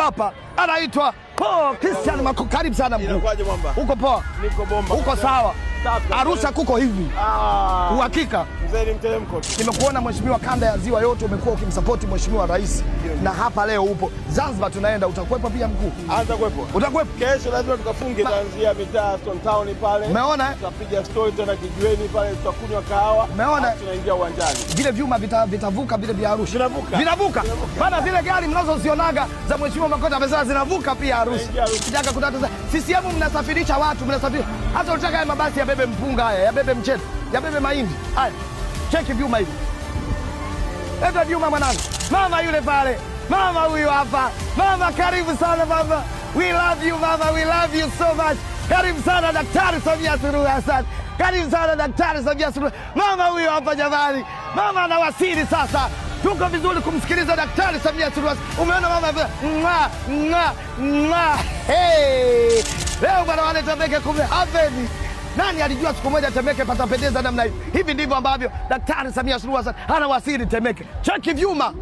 hapa anaitwa Christian Mako. Karibu sana mkuu. Inakuaje mwamba? Uko poa? Niko bomba. Uko sawa? Arusha kuko hivi. Uhakika. Mzee ni mteremko. Nimekuona mheshimiwa, kanda ya ziwa yote umekuwa ukimsupport mheshimiwa rais. Na hapa leo upo. Zanzibar tunaenda, utakuwepo pia mkuu? Atakuwepo. Utakuwepo? Kesho lazima tukafunge kuanzia mitaa Stone Town pale. Umeona? Tutapiga story tena kijiweni pale, tutakunywa kahawa. Umeona? Tunaingia uwanjani. Vile vyuma vitavuka vile vya Arusha. Vinavuka. Bana zile gari mnazozionaga za mheshimiwa Makota amesema zinavuka pia Arusha. Kijaka kutata CCM mnasafirisha watu, mnasafirisha. Hata unataka haya mabasi yabebe mpunga haya, yabebe mchele, yabebe mahindi. Haya. Cheki vyuma hivi. Leta vyuma mwanangu. Mama yule pale. Mama huyu hapa. Mama karibu sana mama. We love you mama, we love you so much. Karibu sana Daktari Samia Suluhu Hassan. Karibu sana Daktari Samia Suluhu. Mama huyu hapa jamani. Mama anawasili sasa. Tuko vizuri kumsikiliza Daktari Samia Suluhu Hassan. Umeona mama? Hey! Leo bwana wale Temeke happen. Nani alijua siku moja Temeke patapendeza namna hivi? Hivi ndivyo ambavyo Daktari Samia Suluhu Hassan anawasili Temeke. Cheki vyuma.